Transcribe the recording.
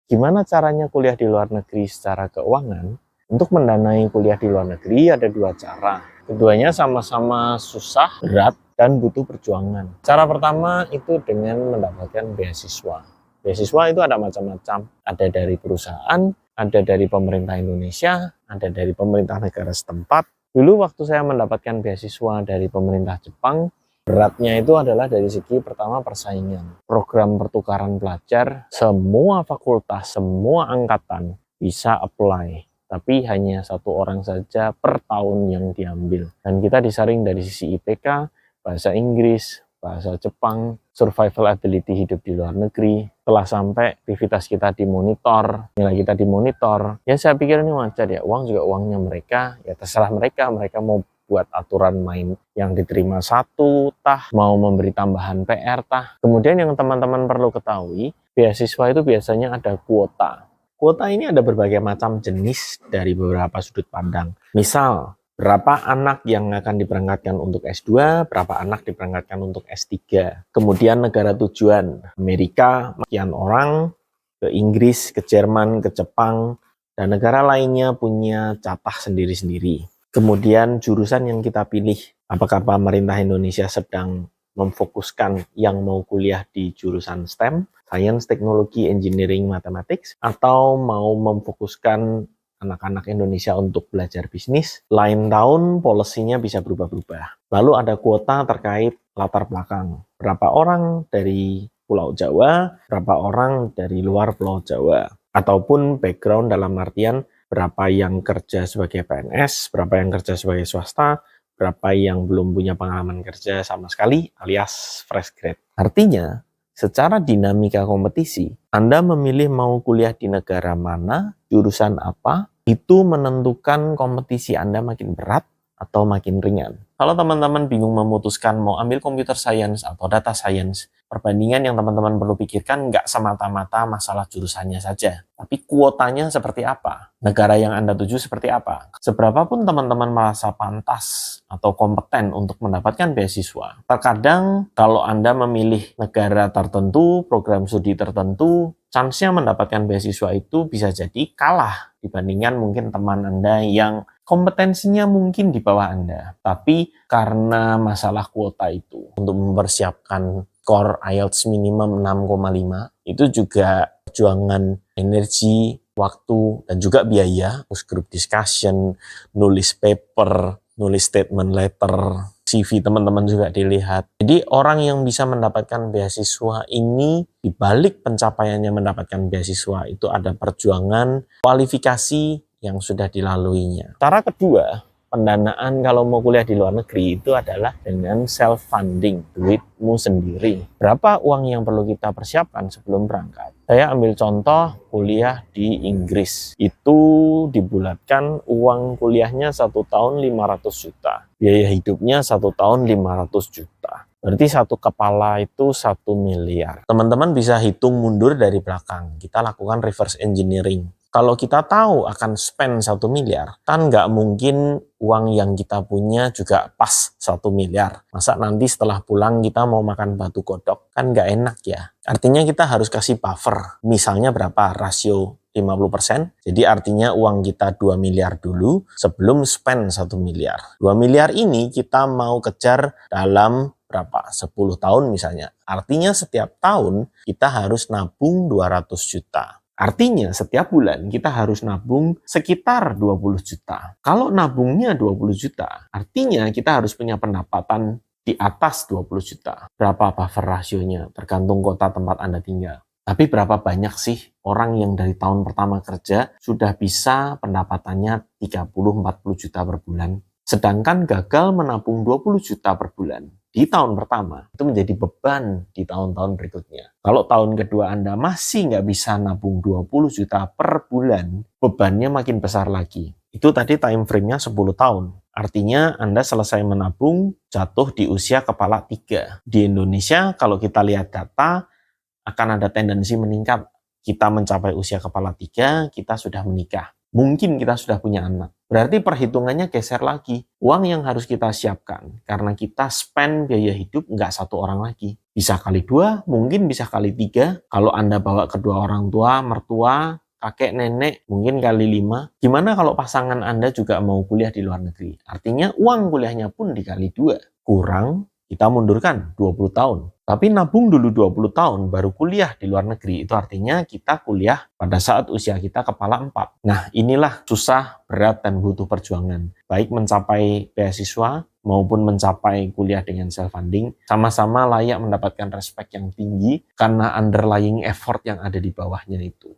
Gimana caranya kuliah di luar negeri secara keuangan? Untuk mendanai kuliah di luar negeri ada dua cara. Keduanya sama-sama susah, berat, dan butuh perjuangan. Cara pertama itu dengan mendapatkan beasiswa. Beasiswa itu ada macam-macam. Ada dari perusahaan, ada dari pemerintah Indonesia, ada dari pemerintah negara setempat. Dulu waktu saya mendapatkan beasiswa dari pemerintah Jepang, beratnya itu adalah dari segi pertama persaingan. Program pertukaran pelajar, semua fakultas, semua angkatan bisa apply. Tapi hanya satu orang saja per tahun yang diambil. Dan kita disaring dari sisi IPK, bahasa Inggris, bahasa Jepang, survival ability hidup di luar negeri. Setelah sampai aktivitas kita dimonitor, nilai kita dimonitor, ya saya pikir ini wajar ya, uang juga uangnya mereka, ya terserah mereka mau buat aturan main yang diterima satu tah, mau memberi tambahan PR tah. Kemudian yang teman-teman perlu ketahui, beasiswa itu biasanya ada kuota. Kuota ini ada berbagai macam jenis dari beberapa sudut pandang. Misal, berapa anak yang akan diberangkatkan untuk S2, berapa anak diberangkatkan untuk S3. Kemudian negara tujuan, Amerika, sekian orang, ke Inggris, ke Jerman, ke Jepang, dan negara lainnya punya catah sendiri-sendiri. Kemudian jurusan yang kita pilih, apakah pemerintah Indonesia sedang memfokuskan yang mau kuliah di jurusan STEM, Science, Teknologi, Engineering, Mathematics, atau mau memfokuskan anak-anak Indonesia untuk belajar bisnis. Lain tahun, polisinya bisa berubah-ubah. Lalu ada kuota terkait latar belakang. Berapa orang dari Pulau Jawa, berapa orang dari luar Pulau Jawa. Ataupun background dalam artian berapa yang kerja sebagai PNS, berapa yang kerja sebagai swasta, berapa yang belum punya pengalaman kerja sama sekali alias fresh grade. Artinya, secara dinamika kompetisi, Anda memilih mau kuliah di negara mana, jurusan apa, itu menentukan kompetisi Anda makin berat atau makin ringan. Kalau teman-teman bingung memutuskan mau ambil computer science atau data science, perbandingan yang teman-teman perlu pikirkan nggak semata-mata masalah jurusannya saja, tapi kuotanya seperti apa, negara yang Anda tuju seperti apa. Seberapapun teman-teman merasa pantas atau kompeten untuk mendapatkan beasiswa, terkadang kalau Anda memilih negara tertentu, program studi tertentu, chance-nya mendapatkan beasiswa itu bisa jadi kalah dibandingkan mungkin teman Anda yang kompetensinya mungkin di bawah Anda. Tapi karena masalah kuota itu, untuk mempersiapkan skor IELTS minimum 6,5, itu juga perjuangan energi, waktu, dan juga biaya, terus group discussion, nulis paper, nulis statement letter, CV teman-teman juga dilihat. Jadi orang yang bisa mendapatkan beasiswa ini, dibalik pencapaiannya mendapatkan beasiswa itu ada perjuangan, kualifikasi yang sudah dilaluinya. Cara kedua, pendanaan kalau mau kuliah di luar negeri itu adalah dengan self-funding, duitmu sendiri. Berapa uang yang perlu kita persiapkan sebelum berangkat? Saya ambil contoh kuliah di Inggris. Itu dibulatkan uang kuliahnya 1 tahun 500 juta. Biaya hidupnya 1 tahun 500 juta. Berarti satu kepala itu 1 miliar. Teman-teman bisa hitung mundur dari belakang. Kita lakukan reverse engineering. Kalau kita tahu akan spend 1 miliar, kan nggak mungkin uang yang kita punya juga pas 1 miliar. Masa nanti setelah pulang kita mau makan batu kodok, kan nggak enak ya. Artinya kita harus kasih buffer. Misalnya berapa? Rasio 50%. Jadi artinya uang kita 2 miliar dulu sebelum spend 1 miliar. 2 miliar ini kita mau kejar dalam berapa? 10 tahun misalnya. Artinya setiap tahun kita harus nabung 200 juta. Artinya setiap bulan kita harus nabung sekitar 20 juta. Kalau nabungnya 20 juta, artinya kita harus punya pendapatan di atas 20 juta. Berapa buffer rasionya? Tergantung kota tempat Anda tinggal. Tapi berapa banyak sih orang yang dari tahun pertama kerja sudah bisa pendapatannya 30-40 juta per bulan? Sedangkan gagal menabung 20 juta per bulan di tahun pertama, itu menjadi beban di tahun-tahun berikutnya. Kalau tahun kedua Anda masih nggak bisa nabung 20 juta per bulan, bebannya makin besar lagi. Itu tadi time frame-nya 10 tahun. Artinya Anda selesai menabung jatuh di usia kepala 3. Di Indonesia, kalau kita lihat data, akan ada tendensi meningkat. Kita mencapai usia kepala 3, kita sudah menikah. mungkin kita sudah punya anak. Berarti perhitungannya geser lagi. Uang yang harus kita siapkan karena kita spend biaya hidup nggak satu orang lagi. Bisa kali 2, mungkin bisa kali 3. Kalau Anda bawa kedua orang tua, mertua, kakek, nenek, mungkin kali 5. Gimana kalau pasangan Anda juga mau kuliah di luar negeri? Artinya uang kuliahnya pun dikali 2. Kurang, kita mundurkan 20 tahun. Tapi nabung dulu 20 tahun baru kuliah di luar negeri. Itu artinya kita kuliah pada saat usia kita kepala 4. Nah, inilah susah, berat, dan butuh perjuangan. Baik mencapai beasiswa maupun mencapai kuliah dengan self-funding, sama-sama layak mendapatkan respect yang tinggi karena underlying effort yang ada di bawahnya itu.